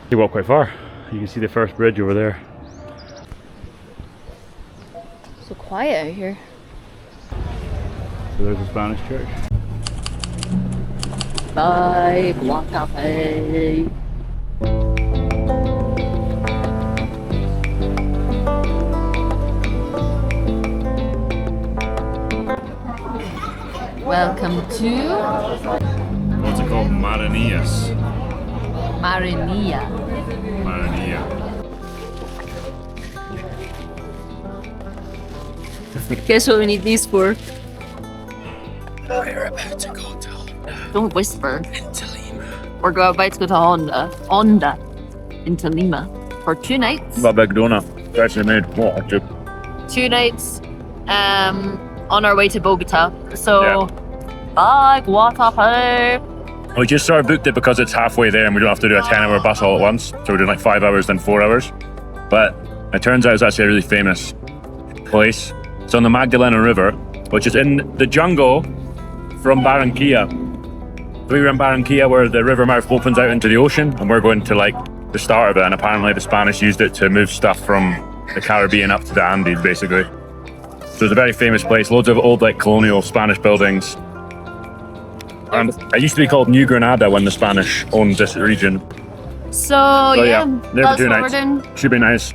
You walk quite far. You can see the first bridge over there. So quiet out here. So there's a Spanish church. Bye, Guatapé. Welcome to What's it called? Marinillas. Marinilla. Marinilla. Guess what we need these for? We're about to go to Honda Don't whisper. into Lima. We're about to go to Honda into Lima for 2 nights. Magdalena. It's actually made what? 2 nights on our way to Bogotá. So, Yeah. bye, Guatapé. We just sort of booked it because it's halfway there and we don't have to do a 10-hour bus all at once. So we're doing like 5 hours, then 4 hours. But it turns out it's actually a really famous place. It's on the Magdalena River, which is in the jungle from Barranquilla. We were in Barranquilla where the river mouth opens out into the ocean, and we're going to like the start of it, and apparently the Spanish used it to move stuff from the Caribbean up to the Andes, basically. So it's a very famous place, loads of old like colonial Spanish buildings. And it used to be called New Granada when the Spanish owned this region. So yeah, there that's for 2 what nights. we're doing. Should be nice.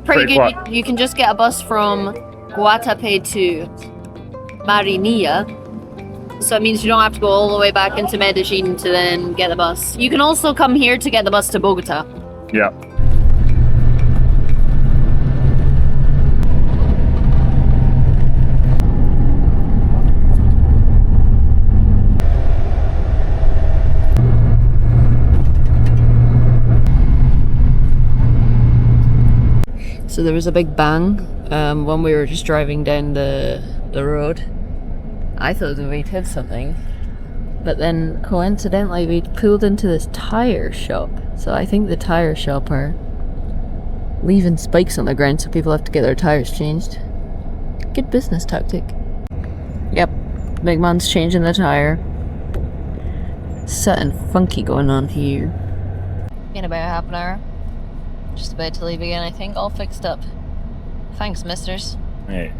Pretty Pretty good. You can just get a bus from Guatapé to Marinilla. So it means you don't have to go all the way back into Medellin to then get the bus. You can also come here to get the bus to Bogotá. Yeah. So there was a big bang when we were just driving down the road. I thought that we'd hit something, but then coincidentally we pulled into this tire shop. So I think the tire shop are leaving spikes on the ground so people have to get their tires changed. Good business tactic. Yep, big man's changing the tire. Something funky going on here. In about half an hour. Just about to leave again, I think. All fixed up. Thanks, misters. Hey.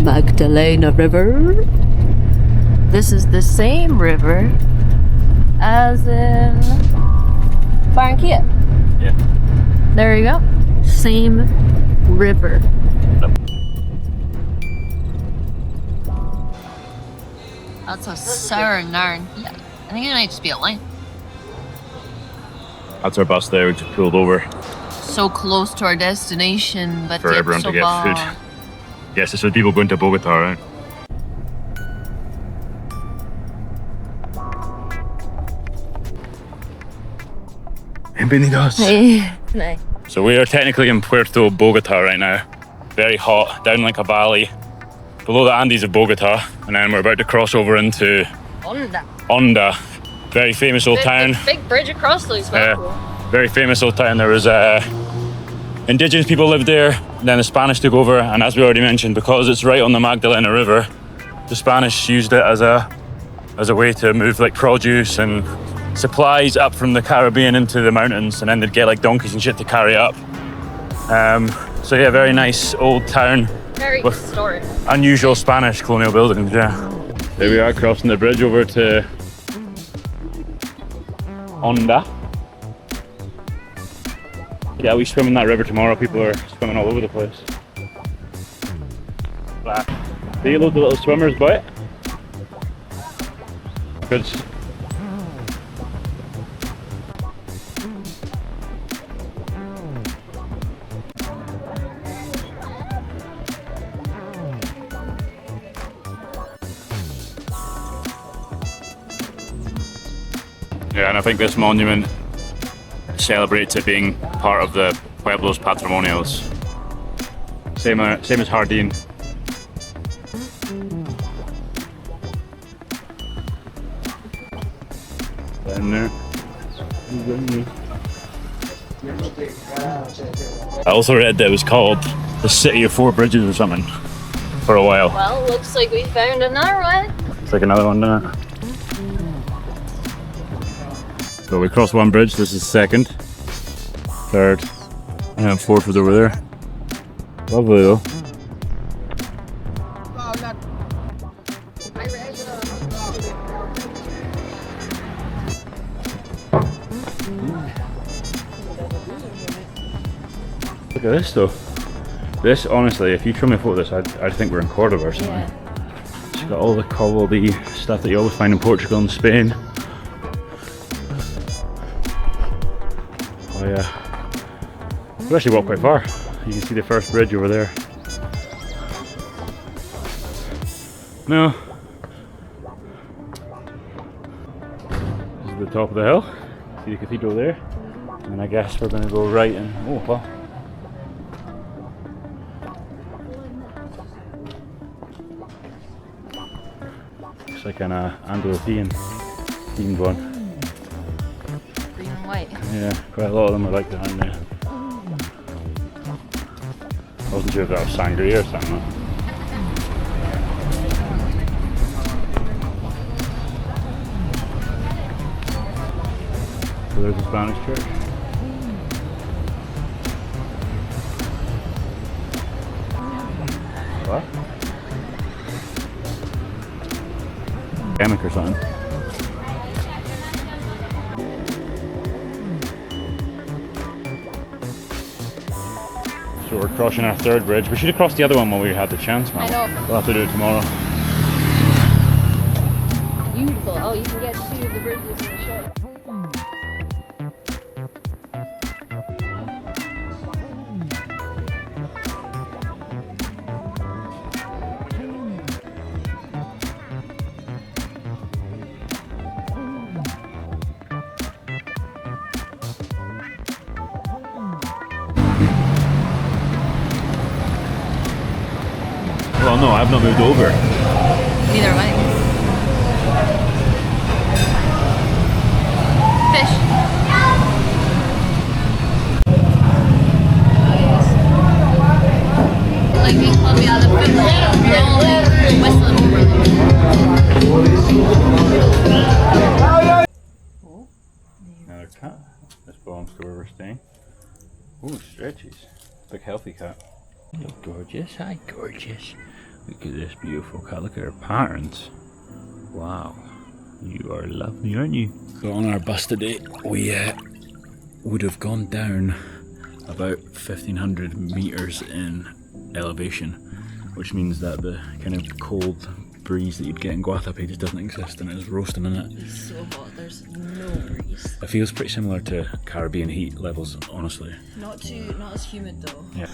Magdalena River. This is the same river as in Barranquilla. Yeah. There you go. Same river. That's a sour narn. Yeah, I think it might just be a line. That's our bus there, we just pulled over So close to our destination, but for yet everyone so to get far. food. Yes, it's for people going to Bogotá, right? Bienvenidos. Hey. So we are technically in Puerto Bogota right now. Very hot, down like a valley, below the Andes of Bogotá, and then we're about to cross over into Honda. Very famous old town. Big bridge across looks very cool. Very famous old town. There was indigenous people lived there, then the Spanish took over, and as we already mentioned, because it's right on the Magdalena River, the Spanish used it as a way to move like produce and supplies up from the Caribbean into the mountains, and then they'd get like donkeys and shit to carry up. So yeah, very nice old town. Very with historic. Unusual Spanish colonial buildings, yeah. There we are, crossing the bridge over to Honda. Yeah, we swim in that river tomorrow. People are swimming all over the place. See loads of little swimmers by it. Good. Yeah, and I think this monument celebrates it being part of the Pueblos Patrimonials. Same as Jardín. Down there. I also read that it was called the City of Four Bridges or something for a while. Well, looks like we found another one. It's like another one, doesn't it? So we crossed one bridge, this is second, third, and then fourth was over there. Lovely though. Look at this though. This, honestly, if you show me a photo of this, I'd think we're in Cordoba or something. Yeah. It's got all the cobbledy stuff that you always find in Portugal and Spain. Oh yeah. We actually walked quite far. You can see the first bridge over there. No. This is the top of the hill. See the cathedral there? And I guess we're going to go right and... oh, well. It's like an Andalusian themed one. Green and white. Yeah, quite a lot of them are like behind there. I wasn't sure if that was sangria or something. So there's a Spanish church. What? Emic or something. So we're crossing our third bridge. We should have crossed the other one when we had the chance, man. I know. We'll have to do it tomorrow. Beautiful. Oh, you can get to the bridges in the shore. Well, no, I've not moved over. Neither have I. Fish. Like in Colombia, the people are only whistling over them. Another cat. This belongs to where we're staying. Ooh, stretches. Big healthy cat. Look gorgeous. Hi, gorgeous. Look at this beautiful cat. Look at her patterns. Wow. You are lovely, aren't you? So on our bus today, we would have gone down about 1,500 meters in elevation, which means that the kind of cold breeze that you'd get in Guatapé just doesn't exist, and it's roasting in it. It's so hot, there's no breeze. It feels pretty similar to Caribbean heat levels, honestly. Not as humid though. Yeah.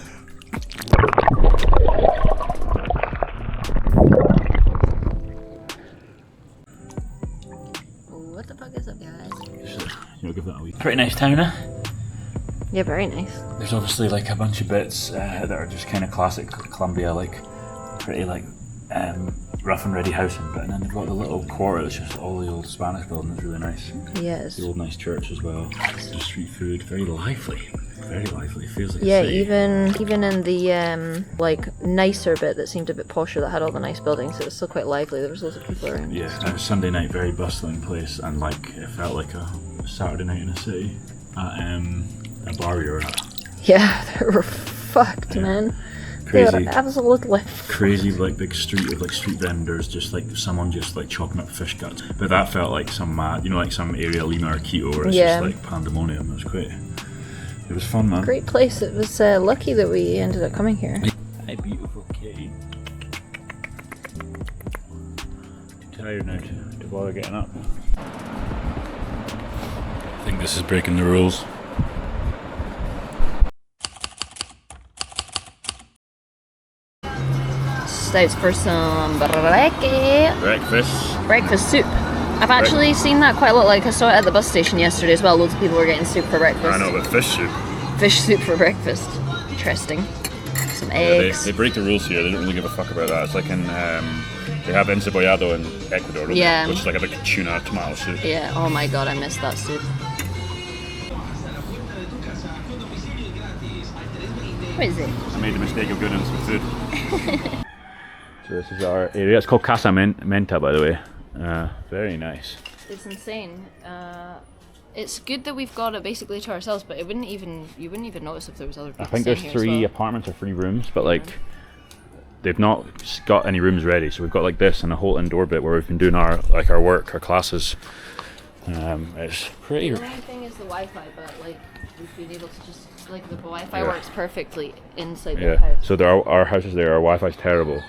What the fuck is up, guys? Give that a wee. Pretty nice town, eh? Yeah, very nice. There's obviously like a bunch of bits that are just kind of classic Colombia, like pretty like rough and ready housing, but then they've got the little quarter that's just all the old Spanish buildings, really nice. Yes. The old nice church as well. The street food, very lively. Very lively. Feels like Yeah, a city. even in the like nicer bit that seemed a bit posher, that had all the nice buildings, it was still quite lively. There was loads of people around. Yeah, it was Sunday night, very bustling place, and like it felt like a Saturday night in a city at a bar we were at. Yeah, they were fucked, man. Crazy. They were absolutely Crazy like big street of like street vendors, just like someone just like chopping up fish guts. But that felt like some mad, you know, like some area Lima or Quito where it's Yeah. just like pandemonium. It was great. It was fun, man. great place. It was lucky that we ended up coming here. Hi, beautiful kitty. Too tired now to bother getting up. I think this is breaking the rules. Stops for some breakfast soup. I've actually seen that quite a lot. Like I saw it at the bus station yesterday as well. Loads of people were getting soup for breakfast. I know, but fish soup. Fish soup for breakfast. Interesting. Some Yeah, eggs. they break the rules here. They don't really give a fuck about that. It's like in they have encebollado in Ecuador, don't Yeah. they? Which is like a big tuna tomato soup. Yeah. Oh my god, I missed that soup. What is it? I made the mistake of going in some food. So this is our area. It's called Casa Menta, by the way. Very nice. It's insane. it's good that we've got it basically to ourselves, but you wouldn't even notice if there was other people. I think there's staying here as 3 well. apartments or 3 rooms, but like they've not got any rooms ready. So we've got like this and a whole indoor bit where we've been doing our work, our classes. It's pretty. The only thing is the Wi-Fi, but like we've been able to just like the Wi-Fi Yeah. works perfectly inside the Yeah. house. So our house is there. Our Wi-Fi's terrible,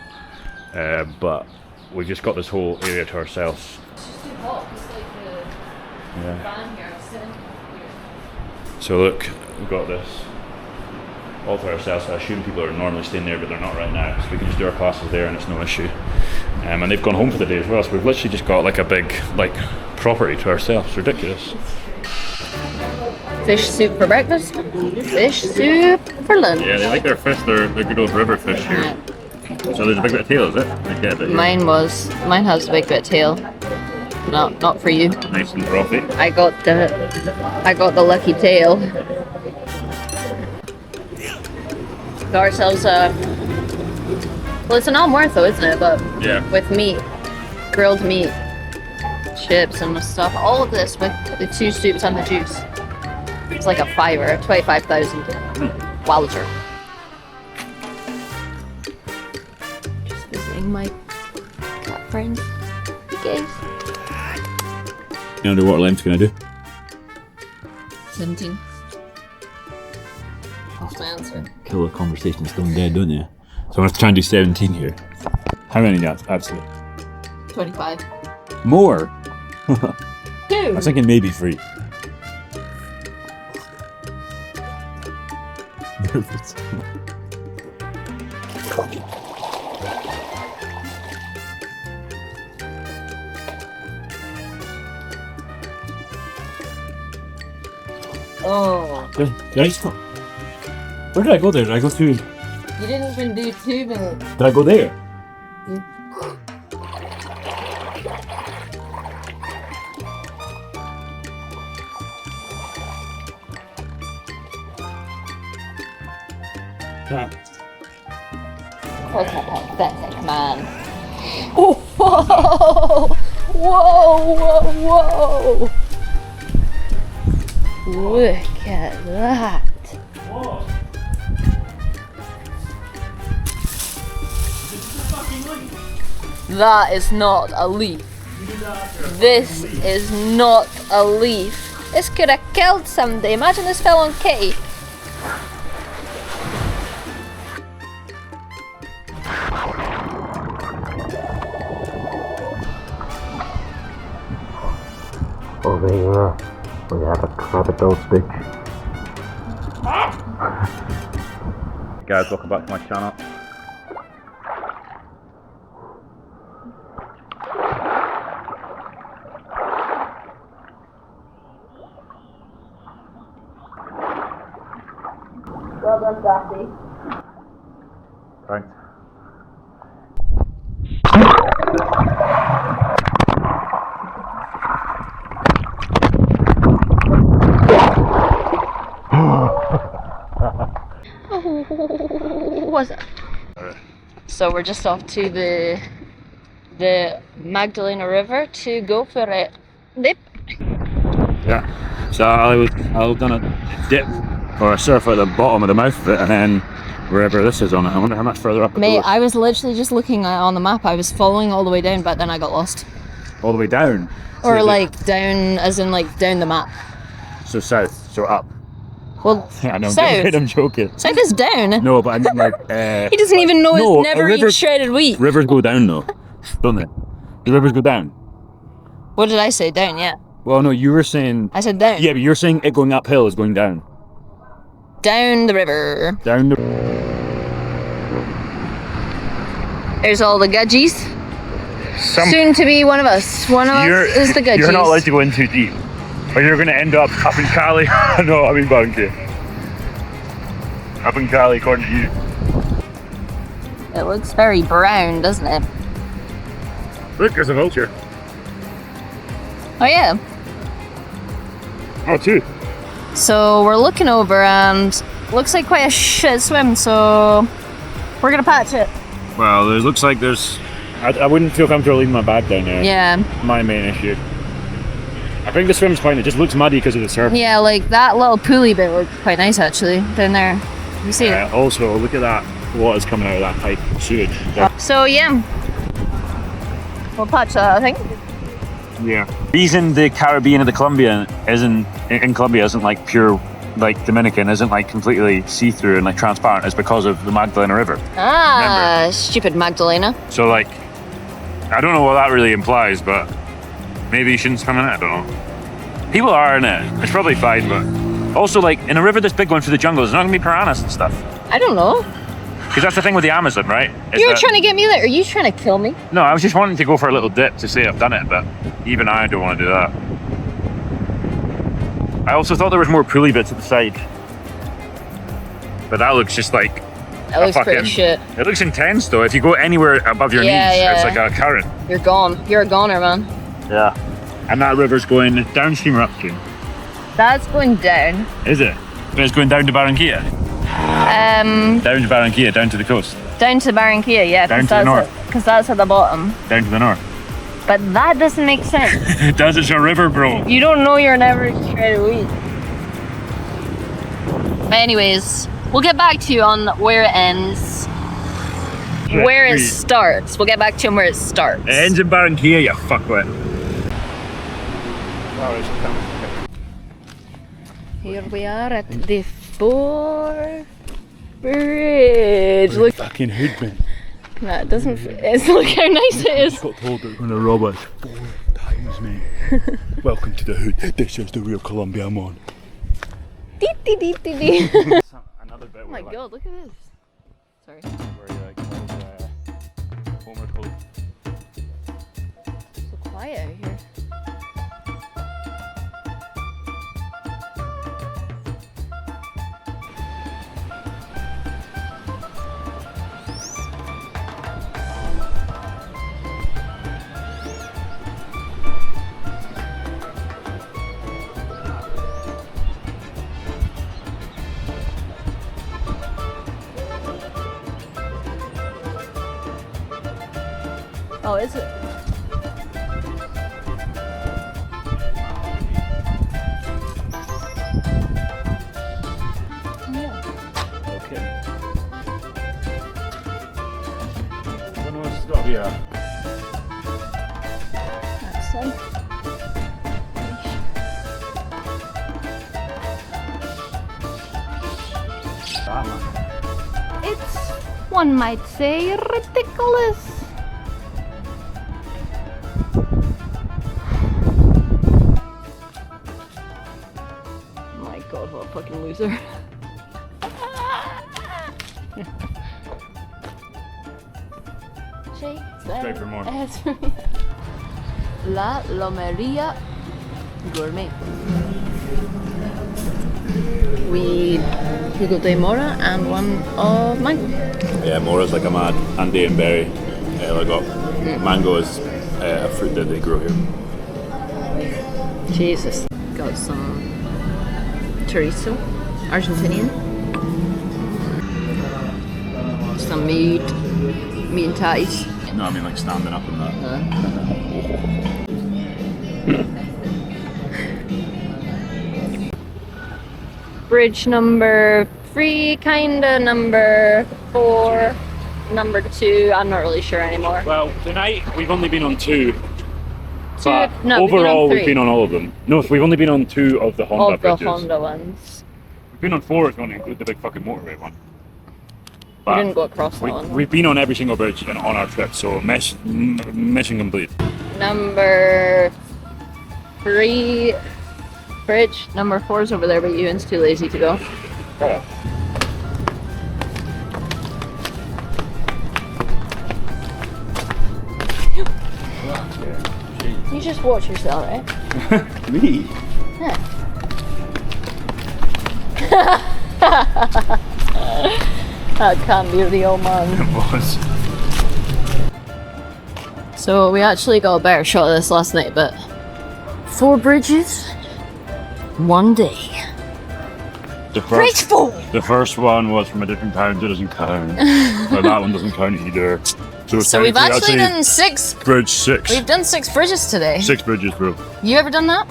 but we've just got this whole area to ourselves. It's just too hot. It's like the Yeah. fan here. It's sitting here. So look, we've got this all to ourselves. I assume people are normally staying there, but they're not right now. So we can just do our classes there, and it's no issue. And they've gone home for the day as well. So we've literally just got like a big property to ourselves. It's ridiculous. Fish soup for breakfast. Fish soup for lunch. Yeah, they like their fish. They're good old river fish here. So there's a big bit of tail, is it? I get it. Mine has a big bit of tail. Not for you. Nice and frothy. I got the lucky tail. Got ourselves well, it's an almuerzo, isn't it? But Yeah. with meat, grilled meat, chips and stuff. All of this with the 2 soups and the juice. It's like a fiver, 25,000. Wowzer. Just visiting my cat friends. Okay. You know what length can I do? 17. What's the answer? Kill the conversation stone dead, don't you? So I'm going to try and do 17 here. How many nuts? Actually. 25. More? 2. I was thinking maybe 3. Oh. Did I stop? Where did I go there? Did I go through? You didn't even do 2 minutes. Did I go there? What's that pathetic man? Oh, whoa! Whoa, whoa, whoa! Look at that! That is not a leaf. This is not a leaf. This could have killed somebody. Imagine this fell on Kitty. Over here, we have a capital stick. Guys, welcome back to my channel. Well done, Daffy. Thanks. What's that? So we're just off to the Magdalena River to go for a dip. Yeah. So I've done a dip or a surf at the bottom of the mouth of it, and then wherever this is on it. I wonder how much further up it Mate, goes. I was literally just looking on the map. I was following all the way down, but then I got lost. All the way down. Or So like down, as in like down the map. so south, so up. Well, I know. south. I'm joking. South is down. No, but I mean like. He doesn't even know No, it's a never river- eat shredded wheat. Rivers go down though, don't they? The rivers go down. What did I say? Down, yeah. Well, no, you were saying. I said down. Yeah, but you're saying it going uphill is going down. Down the river. Down the. There's all the gudgies. Soon to be one of us. One of us is the gudgies. You're not allowed to go in too deep, or you're going to end up in Cali. No, I'm in Bunky. Up in Cali, according to you. It looks very brown, doesn't it? Look, there's a vulture. Oh yeah. Oh, two. So we're looking over and looks like quite a shit swim, so we're gonna patch it. Well, it looks like there's. I wouldn't feel comfortable leaving my bag down there. Yeah. My main issue. I think the swim's fine. It just looks muddy because of the surf. Yeah, like that little poolie bit looked quite nice actually down there. You see it? Also, look at that. Water's coming out of that pipe. Sewage. So yeah, we'll patch that, I think. Yeah. The reason the Caribbean of the Colombia isn't like pure like Dominican, isn't like completely see-through and like transparent, is because of the Magdalena River. Ah, Remember? stupid Magdalena. So like, I don't know what that really implies, but maybe you shouldn't swim in it. I don't know. People are in it. It's probably fine, but also like in a river this big going through the jungle, there's not gonna be piranhas and stuff. I don't know. Because that's the thing with the Amazon, right? You were trying to get me there. Are you trying to kill me? No, I was just wanting to go for a little dip to say I've done it, but even I don't want to do that. I also thought there was more pulley bits at the side. But that looks just like That looks pretty shit. It looks intense though. If you go anywhere above your knees, it's like a current. You're gone. You're a goner, man. Yeah. And that river's going downstream or upstream? That's going down. Is it? But it's going down to Barranquilla? Down to Barranquilla, down to the coast? Down to Barranquilla, yeah. Down to the north? Because that's at the bottom. Down to the north. But that doesn't make sense. It does, it's a river, bro. You don't know your average straight away. But anyways, we'll get back to you on where it ends. Where it starts. We'll get back to you on where it starts. It ends in Barranquilla, you fuckwit. Here we are at the Four Bridge. Look, Fucking hoodman. that doesn't. It's look how nice it is. Got told they're gonna rob us 4 times, mate. Welcome to the hood. This is the real Colombia I'm on. Another bit Oh my god, look at this. Sorry. Where you like Homer Cove. So quiet out here. Oh, is it? Yeah. Okay. I don't know what's got to be a... That's it. It's, one might say, ridiculous. God, what a fucking loser. Straight for more. La Lomeria Gourmet. We got the mora and one of mango. Yeah, mora's like a mad Andean berry. I got mango is a fruit that they grow here. Jesus. Got some chorizo, Argentinian. Some meat and tatties. No, I mean like standing up and that. Bridge number 3, kinda, number 4, number 2, I'm not really sure anymore. Well, tonight we've only been on 2. No, overall, we've been on all of them. No, we've only been on 2 of the Honda bridges. the Honda ones. We've been on 4 if you want to include the big fucking motorway one. We didn't go across that one. We've been on every single bridge on our trip, so mission complete. Number 3 bridge. Number 4 is over there, but Ewan's too lazy to go. Oh. You just watch yourself, right? Me? Yeah. That can't be the old man. It was. So we actually got a better shot of this last night, but 4 bridges, 1 day. Bridge 4! The first one was from a different town, so it doesn't count. But that one doesn't count either. So we've actually done 6. Bridge 6. We've done 6 bridges today. 6 bridges, bro. You ever done that?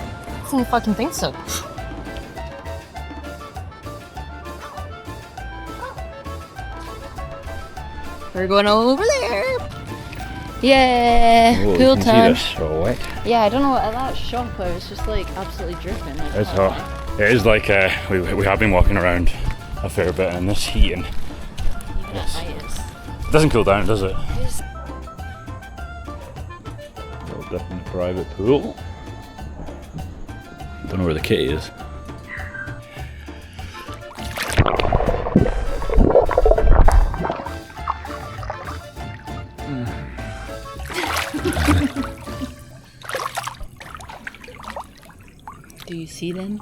don't fucking think so. We're going all over there. Yeah, Oh, cool time. So wet. Yeah, I don't know. At that shop, I was just like absolutely dripping. I don't It's know hot. It is like we have been walking around a fair bit in this heat, and why. Even at night, it doesn't cool down, does it? it's Little dip in the private pool. Don't know where the kitty is. Do you see them?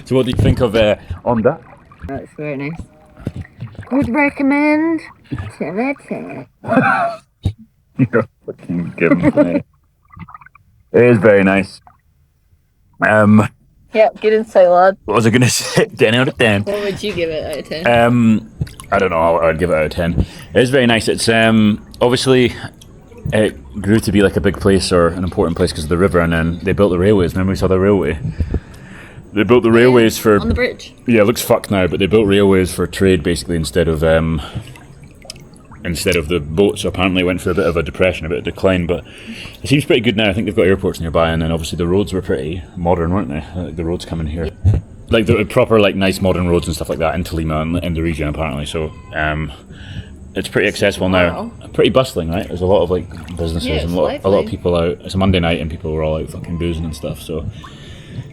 So what do you think of Honda? That's very nice. Would recommend. 10 out of 10. You're fucking giving me. It is very nice. Yep, good insight, lad. What was I gonna say? 10 out of 10. What would you give it out of 10? I don't know. I'd give it out of 10. It is very nice. It's obviously it grew to be like a big place or an important place because of the river, and then they built the railways. Remember we saw the railway? They built the railways for on the bridge. Yeah, it looks fucked now, but they built railways for trade basically instead of the boats. So apparently it went through a bit of a depression, a bit of decline, but it seems pretty good now. I think they've got airports nearby, and then obviously the roads were pretty modern, weren't they? Like the roads coming here, like the proper like nice modern roads and stuff like that into Lima and in the region apparently. So it's pretty accessible now. Pretty bustling, right? There's a lot of like businesses and a lot of people out. It's a Monday night and people were all out fucking boozing and stuff. So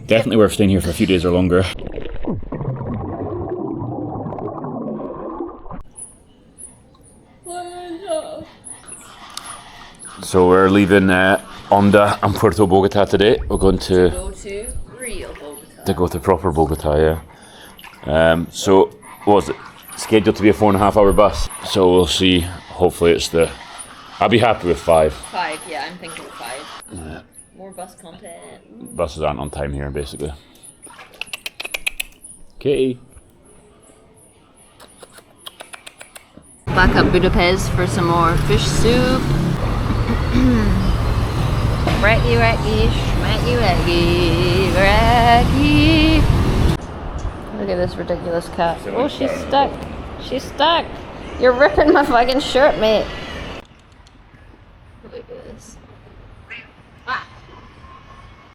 definitely worth staying here for a few days or longer. So we're leaving Honda and Puerto Bogota today. We're going to Go to real Bogotá. go to proper Bogota, yeah. So what was it? Scheduled to be a 4.5 hour bus. So we'll see. Hopefully it's I'll be happy with 5. 5, yeah, I'm thinking 5. Yeah. More bus content. Buses aren't on time here, basically. Kitty. Back up Budapest for some more fish soup. Racky, schmacky, racky. Look at this ridiculous cat. Oh, she's stuck. She's stuck. You're ripping my fucking shirt, mate.